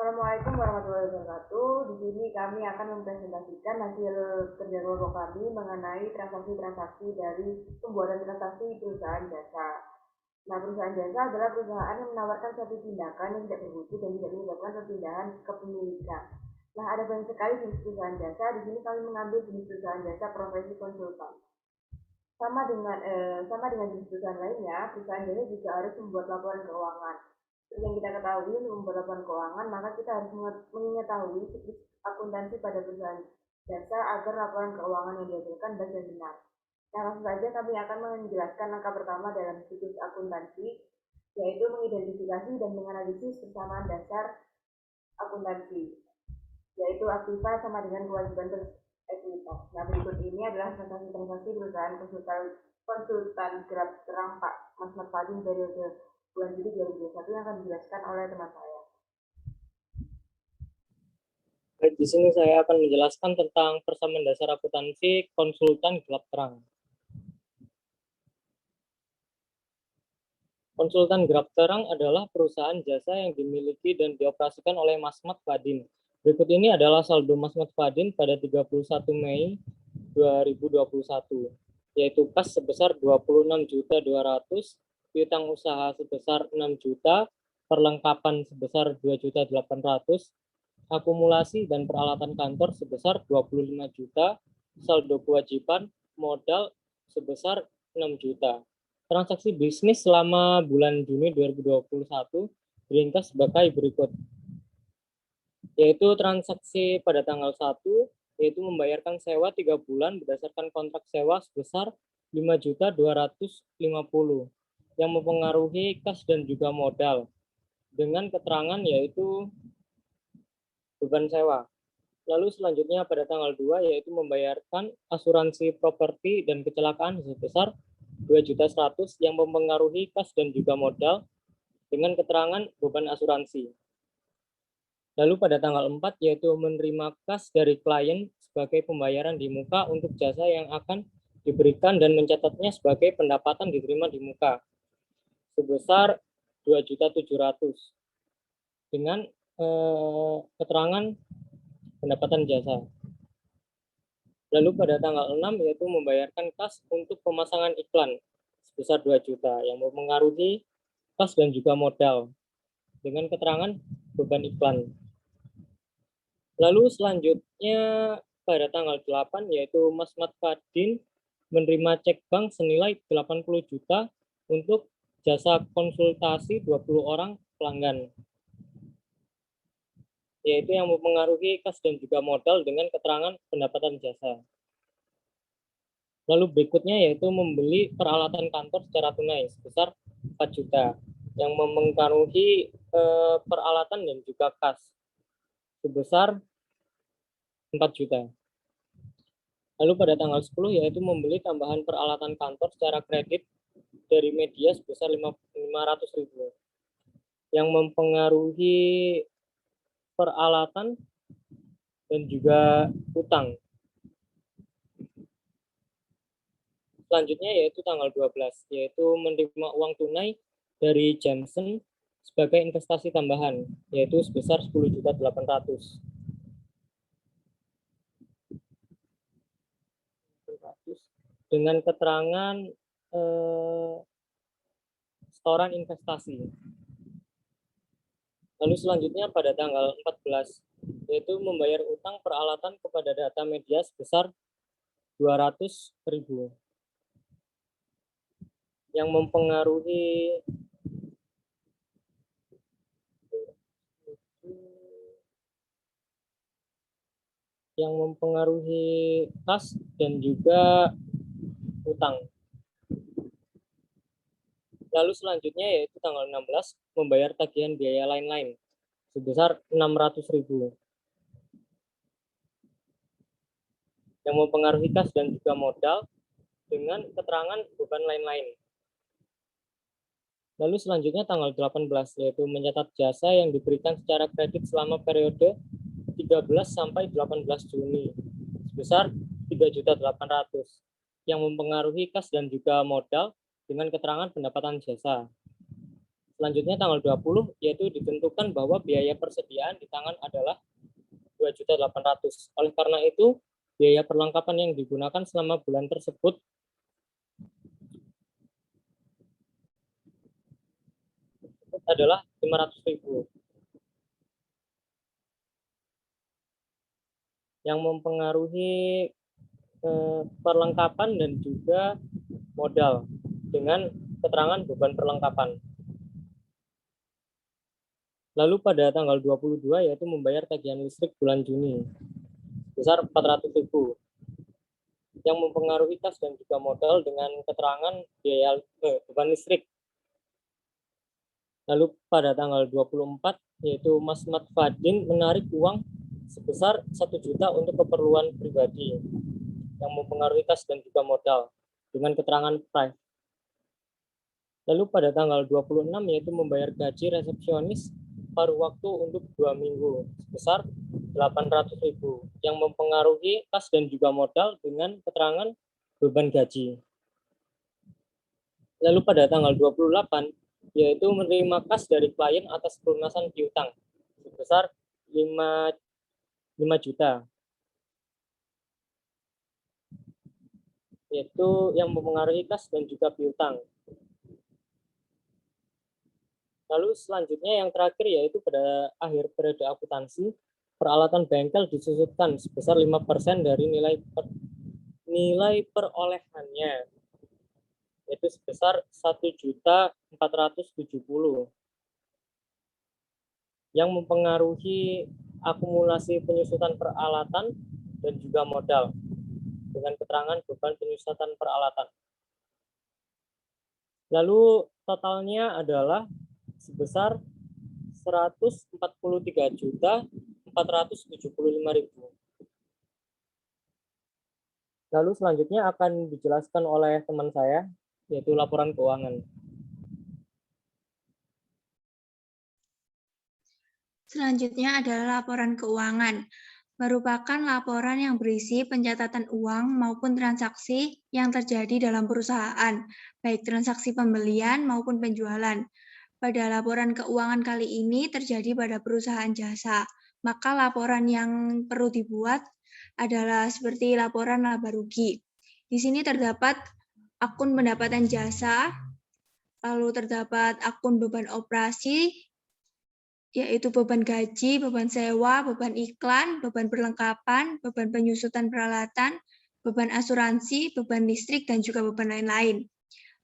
Assalamualaikum warahmatullahi wabarakatuh. Di sini kami akan mempresentasikan hasil kerja kelompok kami mengenai transaksi-transaksi dari pembuatan transaksi perusahaan jasa. Nah, perusahaan jasa adalah perusahaan yang menawarkan suatu tindakan yang tidak berwujud dan tidak menyebabkan perpindahan kepemilikan. Nah, ada banyak sekali jenis perusahaan jasa. Di sini kami mengambil jenis perusahaan jasa profesi konsultan. Sama dengan jenis perusahaan lainnya, perusahaan jasa juga harus membuat laporan keuangan. Seperti yang kita ketahui, untuk membuat laporan keuangan, maka kita harus mengetahui siklus akuntansi pada perusahaan jasa agar laporan keuangan yang dihasilkan baik dan benar. Nah, langsung saja kami akan menjelaskan langkah pertama dalam siklus akuntansi, yaitu mengidentifikasi dan menganalisis persamaan dasar akuntansi, yaitu aktiva sama dengan kewajiban ekuitas. Nah, berikut ini adalah transaksi-transaksi perusahaan konsultan Grab Terang Pak Mas Fadin periode bulan Juli 2021 yang akan dijelaskan oleh teman saya. Baik, di sini saya akan menjelaskan tentang persamaan dasar akuntansi konsultan gelap terang. Konsultan gelap terang adalah perusahaan jasa yang dimiliki dan dioperasikan oleh Mas Mat Fadin. Berikut ini adalah saldo Mas Mat Fadin pada 31 Mei 2021, yaitu kas sebesar 26.200.000, piutang usaha sebesar 6 juta, perlengkapan sebesar 2.800.000, akumulasi dan peralatan kantor sebesar 25 juta, saldo kewajiban modal sebesar 6 juta. Transaksi bisnis selama bulan Juni 2021 diringkas sebagai berikut, yaitu transaksi pada tanggal 1, yaitu membayarkan sewa 3 bulan berdasarkan kontrak sewa sebesar 5.250.000 yang mempengaruhi kas dan juga modal dengan keterangan yaitu beban sewa. Lalu selanjutnya pada tanggal 2 yaitu membayarkan asuransi properti dan kecelakaan sebesar 2.100.000 yang mempengaruhi kas dan juga modal dengan keterangan beban asuransi. Lalu pada tanggal 4 yaitu menerima kas dari klien sebagai pembayaran di muka untuk jasa yang akan diberikan dan mencatatnya sebagai pendapatan diterima di muka sebesar 2.700.000 dengan keterangan pendapatan jasa. Lalu pada tanggal 6 yaitu membayarkan kas untuk pemasangan iklan sebesar 2 juta yang mempengaruhi kas dan juga modal dengan keterangan beban iklan. Lalu selanjutnya pada tanggal 8 yaitu Mas Mat Fadin menerima cek bank senilai 80 juta untuk jasa konsultasi 20 orang pelanggan, yaitu yang mempengaruhi kas dan juga modal dengan keterangan pendapatan jasa. Lalu berikutnya yaitu membeli peralatan kantor secara tunai sebesar 4 juta yang mempengaruhi peralatan dan juga kas sebesar 4 juta. Lalu pada tanggal 10 yaitu membeli tambahan peralatan kantor secara kredit dari media sebesar 500.000 yang mempengaruhi peralatan dan juga utang. Selanjutnya yaitu tanggal 12, yaitu menerima uang tunai dari Johnson sebagai investasi tambahan, yaitu sebesar 10.800.000. Dengan keterangan setoran investasi. Lalu selanjutnya pada tanggal 14, yaitu membayar utang peralatan kepada data media sebesar 200.000 yang mempengaruhi kas dan juga utang. Lalu selanjutnya yaitu tanggal 16 membayar tagihan biaya lain-lain sebesar 600.000 yang mempengaruhi kas dan juga modal dengan keterangan beban lain-lain. Lalu selanjutnya tanggal 18 yaitu mencatat jasa yang diberikan secara kredit selama periode 13 sampai 18 Juni sebesar 3.800.000 yang mempengaruhi kas dan juga modal dengan keterangan pendapatan jasa Selanjutnya tanggal 20 yaitu ditentukan bahwa biaya persediaan di tangan adalah 2.800.000. Oleh karena itu, biaya perlengkapan yang digunakan selama bulan tersebut adalah 500.000. Yang mempengaruhi perlengkapan dan juga modal dengan keterangan beban perlengkapan. Lalu pada tanggal 22 yaitu membayar tagihan listrik bulan Juni sebesar 400.000. Yang mempengaruhi kas dan juga modal dengan keterangan biaya beban listrik. Lalu pada tanggal 24 yaitu Mas Mat Fadin menarik uang sebesar 1 juta untuk keperluan pribadi yang mempengaruhi kas dan juga modal dengan keterangan price. Lalu pada tanggal 26 yaitu membayar gaji resepsionis paruh waktu untuk 2 minggu sebesar 800.000 yang mempengaruhi kas dan juga modal dengan keterangan beban gaji. Lalu pada tanggal 28 yaitu menerima kas dari klien atas pelunasan piutang sebesar 5 juta. Yaitu yang mempengaruhi kas dan juga piutang. Lalu selanjutnya yang terakhir yaitu pada akhir periode akuntansi, peralatan bengkel disusutkan sebesar 5% dari nilai perolehannya, yaitu sebesar 1.470.000 yang mempengaruhi akumulasi penyusutan peralatan dan juga modal dengan keterangan beban penyusutan peralatan. Lalu totalnya adalah sebesar 143.475.000. Lalu selanjutnya akan dijelaskan oleh teman saya, yaitu laporan keuangan. Selanjutnya adalah laporan keuangan, merupakan laporan yang berisi pencatatan uang maupun transaksi yang terjadi dalam perusahaan, baik transaksi pembelian maupun penjualan. Pada laporan keuangan kali ini terjadi pada perusahaan jasa, maka laporan yang perlu dibuat adalah seperti laporan laba rugi. Di sini terdapat akun pendapatan jasa, lalu terdapat akun beban operasi, yaitu beban gaji, beban sewa, beban iklan, beban perlengkapan, beban penyusutan peralatan, beban asuransi, beban listrik, dan juga beban lain-lain.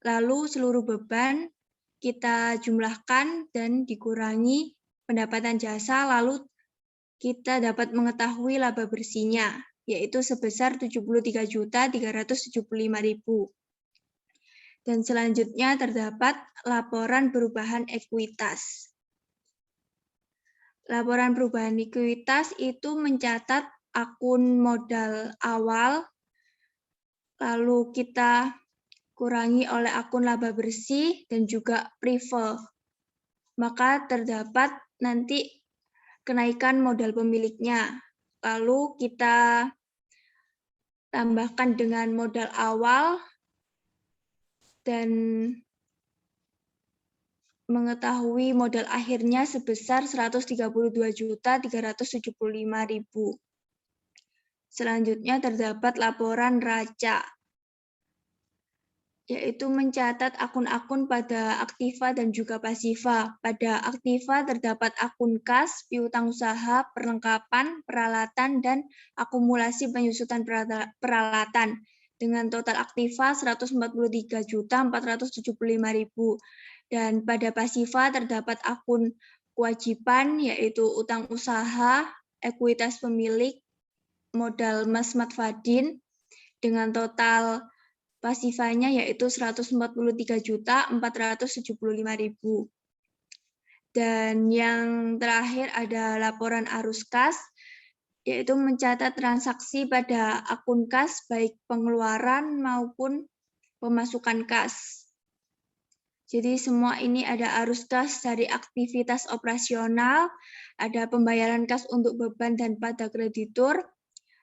Lalu seluruh beban kita jumlahkan dan dikurangi pendapatan jasa, lalu kita dapat mengetahui laba bersihnya, yaitu sebesar 73.375.000. Dan selanjutnya terdapat laporan perubahan ekuitas. Laporan perubahan likuiditas itu mencatat akun modal awal, lalu kita kurangi oleh akun laba bersih dan juga prive. Maka terdapat nanti kenaikan modal pemiliknya. Lalu kita tambahkan dengan modal awal dan mengetahui modal akhirnya sebesar 132.375.000. Selanjutnya terdapat laporan raca, yaitu mencatat akun-akun pada aktiva dan juga pasiva. Pada aktiva terdapat akun kas, piutang usaha, perlengkapan, peralatan, dan akumulasi penyusutan peralatan. Dengan total aktiva 143.475.000. Dan pada pasiva terdapat akun kewajiban, yaitu utang usaha, ekuitas pemilik, modal Mas Mat Fadin, dengan total pasifanya yaitu 143.475.000. Dan yang terakhir ada laporan arus kas, yaitu mencatat transaksi pada akun kas baik pengeluaran maupun pemasukan kas. Jadi semua ini ada arus kas dari aktivitas operasional, ada pembayaran kas untuk beban dan pada kreditur,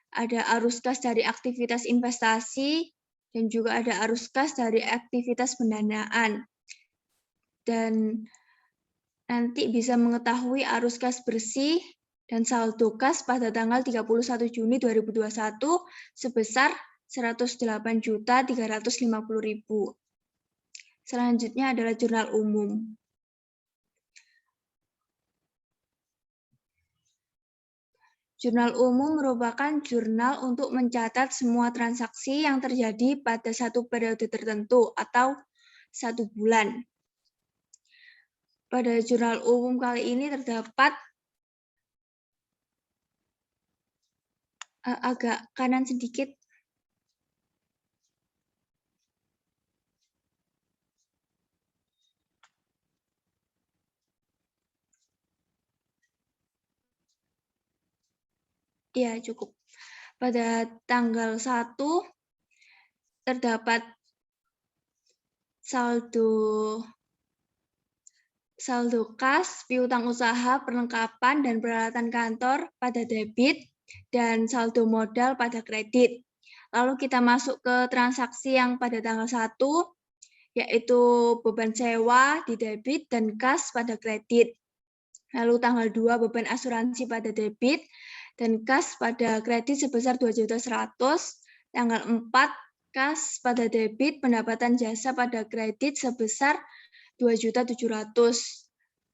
ada arus kas dari aktivitas investasi, dan juga ada arus kas dari aktivitas pendanaan. Dan nanti bisa mengetahui arus kas bersih dan saldo kas pada tanggal 31 Juni 2021 sebesar 108.350.000. Selanjutnya adalah jurnal umum. Jurnal umum merupakan jurnal untuk mencatat semua transaksi yang terjadi pada satu periode tertentu atau 1 bulan. Pada jurnal umum kali ini terdapat agak kanan sedikit. Ya, cukup. Pada tanggal 1 terdapat saldo kas, piutang usaha, perlengkapan, dan peralatan kantor pada debit, dan saldo modal pada kredit. Lalu kita masuk ke transaksi yang pada tanggal 1, yaitu beban sewa di debit dan kas pada kredit. Lalu tanggal 2 beban asuransi pada debit dan kas pada kredit sebesar 2.100.000. Tanggal 4 kas pada debit, pendapatan jasa pada kredit sebesar 2.700.000.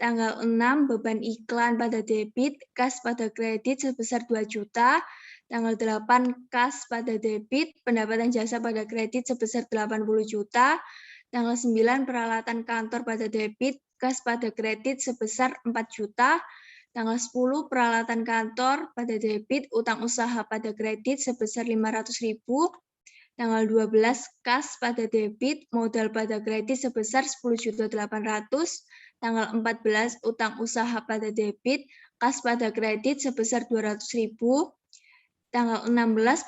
Tanggal 6 beban iklan pada debit, kas pada kredit sebesar 2 juta. Tanggal 8 kas pada debit, pendapatan jasa pada kredit sebesar 80 juta. Tanggal 9 peralatan kantor pada debit, kas pada kredit sebesar 4 juta. Tanggal 10 peralatan kantor pada debit, utang usaha pada kredit sebesar 500.000. Tanggal 12 kas pada debit, modal pada kredit sebesar 10.800.000. Tanggal 14 utang usaha pada debit, kas pada kredit sebesar 200.000. Tanggal 16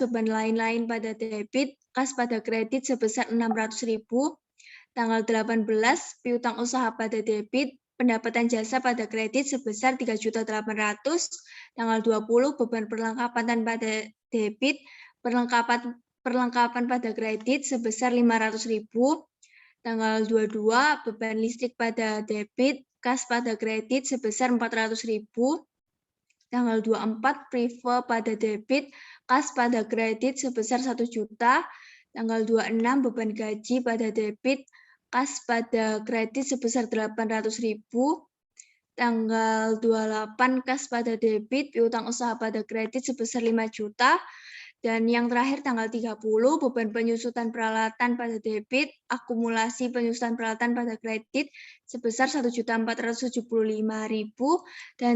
beban lain-lain pada debit, kas pada kredit sebesar 600.000. Tanggal 18 piutang usaha pada debit, pendapatan jasa pada kredit sebesar 3.800.000. Tanggal 20 beban perlengkapan pada debit, perlengkapan pada kredit sebesar 500.000. Tanggal 22 beban listrik pada debit, kas pada kredit sebesar 400.000. Tanggal 24 prive pada debit, kas pada kredit sebesar 1 juta. Tanggal 26 beban gaji pada debit, kas pada kredit sebesar 800.000. Tanggal 28 kas pada debit, piutang usaha pada kredit sebesar 5 juta. Dan yang terakhir tanggal 30 beban penyusutan peralatan pada debit, akumulasi penyusutan peralatan pada kredit sebesar 1.475.000 dan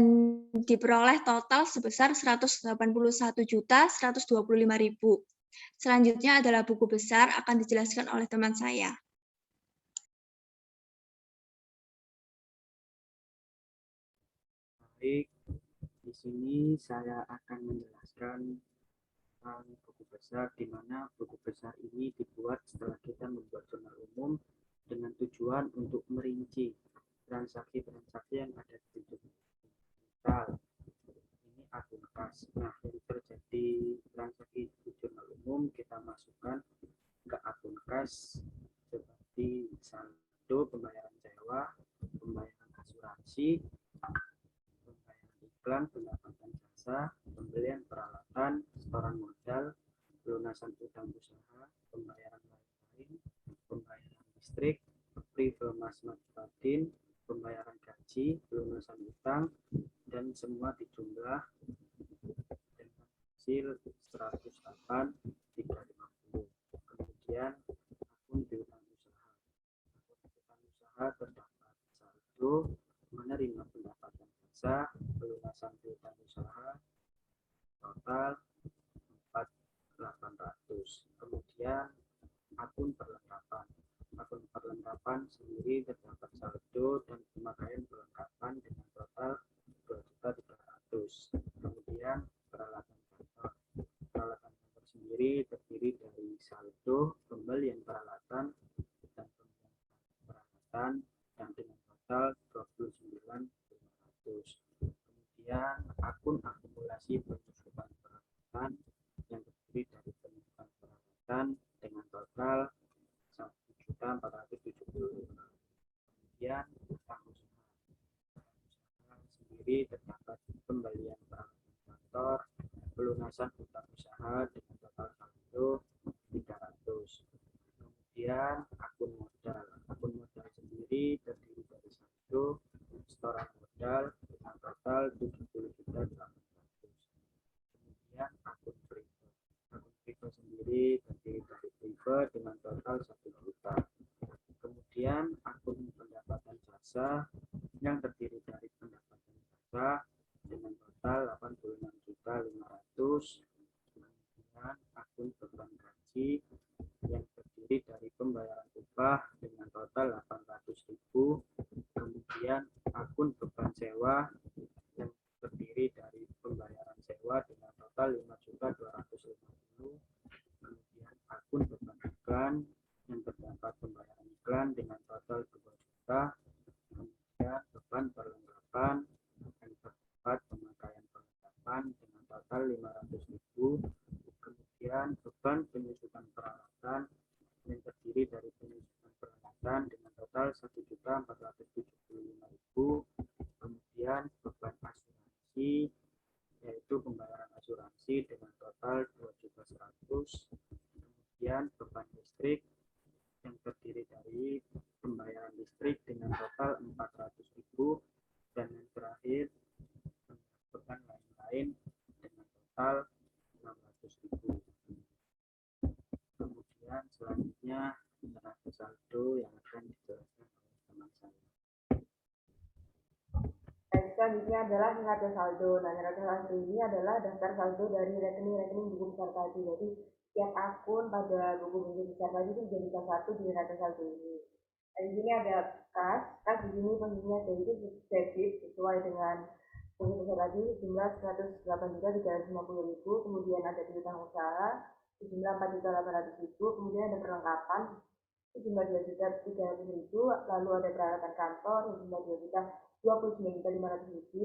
diperoleh total sebesar 181.125.000. Selanjutnya adalah buku besar, akan dijelaskan oleh teman saya. Baik, di sini saya akan menjelaskan buku besar, di mana buku besar ini dibuat setelah kita membuat jurnal umum dengan tujuan untuk merinci transaksi-transaksi yang ada di jurnal. Ini akun kas. Nah, yang terjadi transaksi di jurnal umum kita masukkan ke akun kas seperti saldo, pembayaran sewa, pembayaran asuransi, pembayaran iklan, pendapatan jasa, pembelian peralatan, setoran modal, pelunasan utang usaha, pembayaran lain-lain, pembayaran listrik, prive mas batin, pembayaran gaji, pelunasan utang, dan semua dijumlah dengan hasil 108.350. Kemudian akun piutang usaha. Akun piutang usaha terdapat saldo, menerima pendapatan jasa, pelunasan piutang usaha total 4.800. Kemudian akun perlengkapan. Akun perlengkapan sendiri terdapat saldo dan pemakaian perlengkapan dengan total 2.300.000. Kemudian peralatan kantor. Peralatan kantor sendiri terdiri dari saldo, pembelian peralatan, dan pembelian peralatan yang dengan total 29.500. Kemudian akun akumulasi penyusutan peralatan yang terdiri dari penyusutan peralatan dengan total 1.475. Kemudian utang usaha. sendiri terdapat pembelian peralatan kantor, pelunasan utang usaha dengan total saldo 300. Kemudian akun modal. Akun modal sendiri terdiri dari saldo setoran modal dengan total 70.800. Kemudian akun privat. Akun privat sendiri terdiri dari privat dengan total 1 juta. Kemudian akun pendapatan jasa yang terdiri dari pendapatan jasa dengan total 86.500. Kemudian akun beban gaji yang terdiri dari pembayaran upah dengan total 800.000. Kemudian akun beban sewa yang terdiri dari pembayaran sewa dengan total 5.250.000. Kemudian akun beban iklan yang terdapat pembayaran iklan dengan total 2 juta. Kemudian beban perlengkapan yang terdapat pemakaian perlengkapan dengan total 500.000. Kemudian beban penyusutan peralatan yang terdiri dari penyusutan peralatan dengan total 1.475.000. Kemudian beban asuransi yaitu pembayaran asuransi dengan total 2.100.000. Kemudian beban listrik yang terdiri dari pembayaran listrik dengan total 400.000. Dan yang terakhir beban lain-lain dengan total 600.000. Kemudian selanjutnya neraca saldo yang akan dijelaskan oleh teman saya. Selanjutnya adalah neraca saldo. Nah, neraca saldo ini adalah daftar saldo dari rekening-rekening buku besar tadi. Jadi setiap akun pada buku besar tadi itu dijadikan satu di neraca saldo ini. Nah, di sini ada kas di sini posisinya yaitu debit sesuai dengan buku besar tadi jumlah 108.350.000. Kemudian ada piutang usaha jumlah 4.800.000. Kemudian ada perlengkapan jumlah 2.300.000. Lalu ada peralatan kantor jumlah 2.29.500.000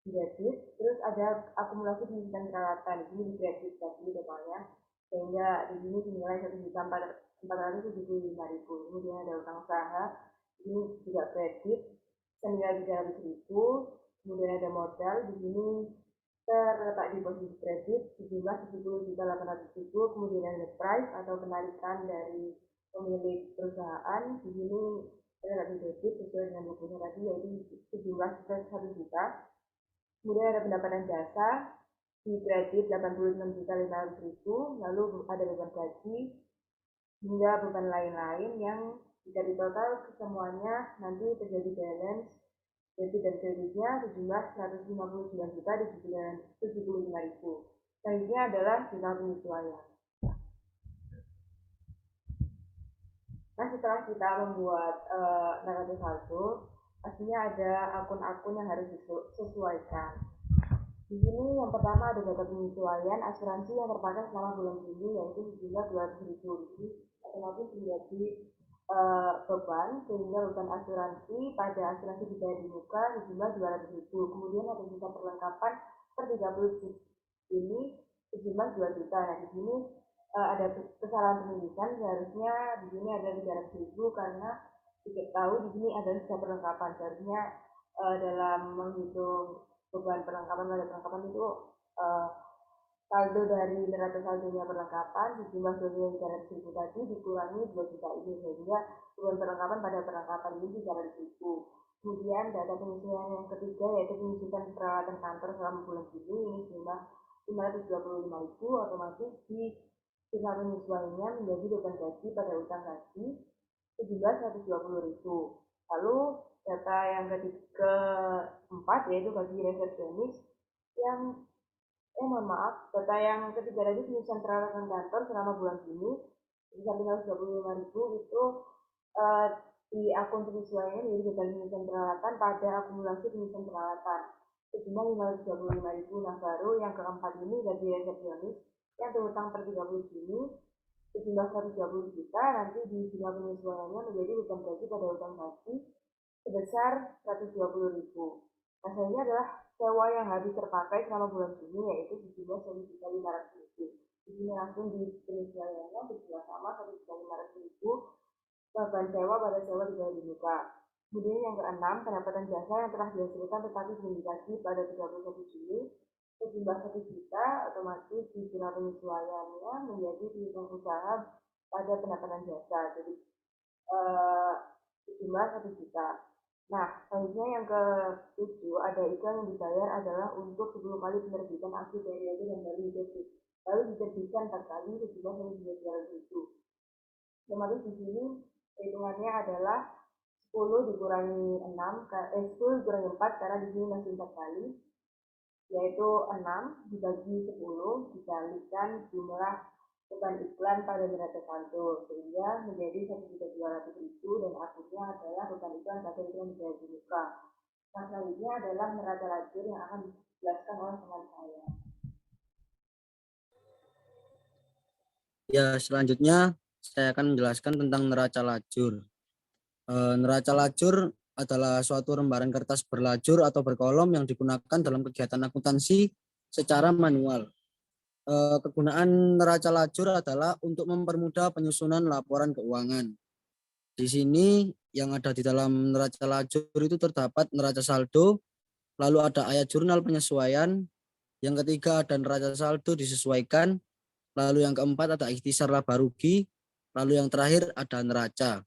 di debit. Terus ada akumulasi penyusutan peralatan di sini di kredit tadi totalnya, sehingga di sini dinilai 1.475.000. Kemudian ada utang usaha, ini juga kredit senilai 300.000. Kemudian ada modal di sini terletak di posisi kredit sejumlah 70.800.000. Kemudian ada price atau penarikan dari pemilik perusahaan di sini terletak di debit sesuai dengan bukunya tadi yaitu sejumlah 1 juta. Kemudian ada pendapatan jasa di kredit 86.500.000. Lalu ada beban gaji hingga beban lain-lain yang jika ditotal semuanya nanti terjadi balance debit dan kreditnya sejumlah 159.775.000. Selanjutnya adalah jumlah penyesuaian. Nah, setelah kita membuat neraca saldo, pastinya ada akun-akun yang harus disesuaikan. Di sini yang pertama ada data penyesuaian asuransi yang terpakai selama bulan Juni yaitu sejumlah 200.000. Ini otomatis menjadi beban sehingga beban asuransi pada asuransi dibayar di muka sejumlah 200.000. Kemudian ada sisa perlengkapan per 30 Juni sejumlah 2 juta. Nah, di sini ada kesalahan penulisan, seharusnya di sini ada 300.000 karena tidak tahu di sini ada sisa perlengkapan. Seharusnya dalam menghitung beban perlengkapan pada perlengkapan itu saldo dari neraca saldonya perlengkapan sejumlah 2.300.000 tadi dikurangi 2 juta ini sehingga beban perlengkapan pada perlengkapan ini 300.000. Kemudian data penyesuaian yang ketiga yaitu penyusutan peralatan kantor selama bulan Juni ini sejumlah 525.000. Otomatis di sisa penyesuaiannya menjadi beban gaji pada utang gaji sejumlah 120.000. Lalu data yang keempat yaitu gaji resepsionis yang data yang ketiga tadi penyusutan peralatan kantor selama bulan Juni sebesar 525.000 itu di akun penyesuaiannya menjadi beban penyusutan peralatan pada akumulasi penyusutan peralatan sejumlah 525.000. Nah, baru yang keempat ini gaji resepsionis yang terutang per 30 Juni sejumlah 120 juta nanti di jumlah penyesuaiannya menjadi beban gaji pada utang gaji sebesar 120.000. Nah, selanjutnya adalah sewa yang habis terpakai selama bulan Juni yaitu sejumlah 1.500.000. Di sini langsung di penyesuaiannya sejumlah sama 1.500.000 beban sewa pada sewa dibayar di muka. Kemudian yang keenam, pendapatan jasa yang telah dihasilkan tetapi belum dikasih pada 31 Juli sejumlah 1 juta, otomatis dikira penyesuaiannya menjadi piutang usaha pada pendapatan jasa. Jadi sejumlah 1 juta. Nah, selanjutnya yang ke-7 ada iklan yang dibayar adalah untuk 10 kali penerbitan aksi periode dan baru diterbit. Lalu diterbitkan 4 kali sejumlah 1.200.000. Otomatis di sini hitungannya adalah 10 dikurangi 10 dikurangi 4 karena di sini masih 4 kali, yaitu 6 dibagi 10 dikalikan jumlah beban iklan pada neraca saldo sehingga menjadi 1.200.000 dan akhirnya adalah beban iklan pada iklan dibayar di muka. Nah, selanjutnya adalah neraca lajur yang akan dijelaskan oleh teman saya. Ya, selanjutnya saya akan menjelaskan tentang neraca lajur. Neraca lajur adalah suatu lembaran kertas berlajur atau berkolom yang digunakan dalam kegiatan akuntansi secara manual. Kegunaan neraca lajur adalah untuk mempermudah penyusunan laporan keuangan. Di sini yang ada di dalam neraca lajur itu terdapat neraca saldo, lalu ada ayat jurnal penyesuaian, yang ketiga ada neraca saldo disesuaikan, lalu yang keempat ada ikhtisar laba rugi, lalu yang terakhir ada neraca.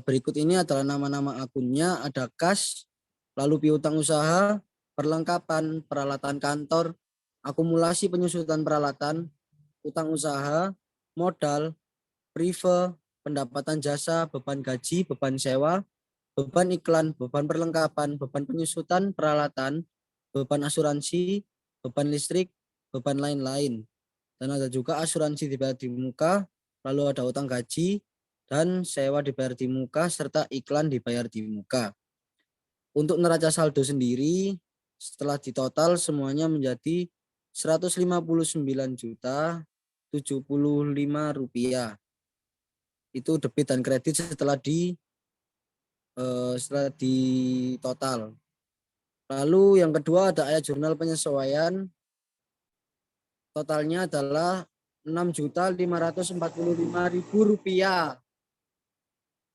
Berikut ini adalah nama-nama akunnya, ada kas, lalu piutang usaha, perlengkapan, peralatan kantor, akumulasi penyusutan peralatan, utang usaha, modal, prive, pendapatan jasa, beban gaji, beban sewa, beban iklan, beban perlengkapan, beban penyusutan peralatan, beban asuransi, beban listrik, beban lain-lain. Dan ada juga asuransi dibayar di muka, lalu ada utang gaji, dan sewa dibayar di muka, serta iklan dibayar di muka. Untuk neraca saldo sendiri, setelah ditotal semuanya menjadi Rp159.075. Itu debit dan kredit setelah di total. Lalu yang kedua ada ayat jurnal penyesuaian. Totalnya adalah Rp6.545.000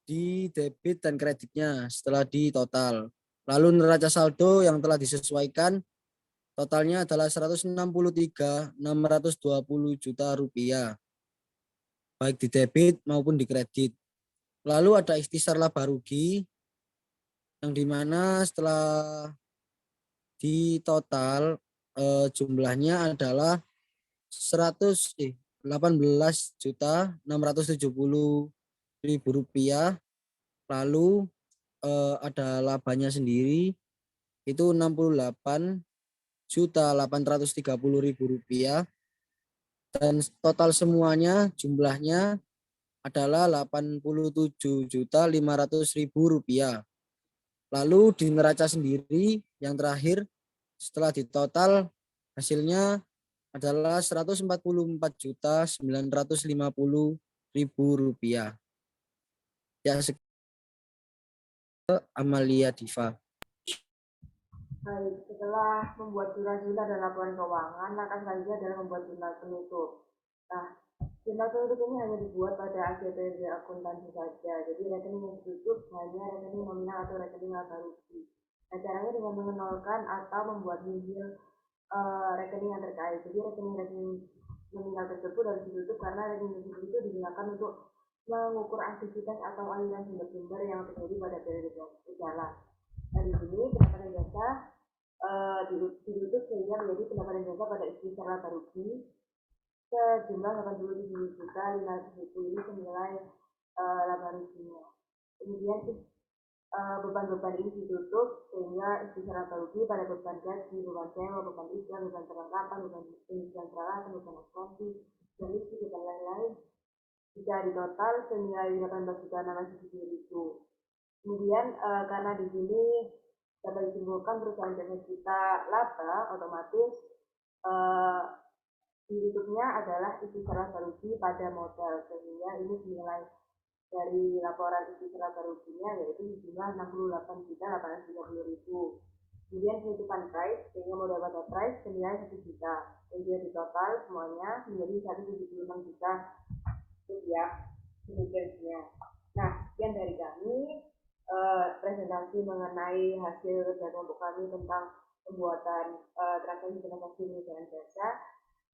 di debit dan kreditnya setelah di total. Lalu neraca saldo yang telah disesuaikan totalnya adalah Rp163.620 juta, baik di debit maupun di kredit. Lalu ada ikhtisar laba rugi yang dimana setelah di total jumlahnya adalah Rp18.670.000. Lalu ada labanya sendiri itu Rp68.830.000 dan total semuanya jumlahnya adalah Rp87.500.000. Lalu di neraca sendiri yang terakhir setelah ditotal hasilnya adalah Rp144.950.000. Ya, Amalia Diva. Baik, setelah membuat jurnal dan laporan keuangan, langkah selanjutnya adalah membuat jurnal penutup. Nah, jurnal penutup ini hanya dibuat pada akhir periode akuntansi saja. Jadi rekening yang ditutup hanya rekening nominal atau rekening laba rugi. Nah, caranya dengan mengenolkan atau membuat nihil rekening yang terkait. Jadi rekening-rekening nominal tersebut harus ditutup karena rekening tersebut itu digunakan untuk mengukur aktivitas atau aliran sumber-sumber yang terjadi pada periode berjalan. Nah, di sini pendapatan jasa ditutup sehingga menjadi pendapatan jasa pada ikhtisar laba rugi sejumlah Rp87.500.000 ini senilai laba ruginya. Kemudian beban-beban ini ditutup sehingga ikhtisar laba rugi pada beban gaji, beban sewa, beban iklan, beban perlengkapan, beban penyusunan peralatan, beban asuransi, dan listrik, dan lain-lain jika di total senilai Rp18.670.000. Kemudian karena di sini dapat disimpulkan perusahaan jasa kita laba, otomatis ditutupnya adalah ikhtisar laba rugi pada modal sehingga ini senilai dari laporan ikhtisar laba ruginya yaitu sejumlah Rp68.830.000. Kemudian penutupan price sehingga modal pada price senilai 1 juta. Kemudian di total semuanya menjadi Rp176 juta demikiannya. Nah, sekian dari kami presentasi mengenai hasil kerja kelompok kami tentang pembuatan transaksi pembayaran jasa.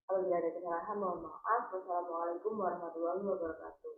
Apabila ada kesalahan, mohon maaf. Wassalamualaikum warahmatullahi wabarakatuh.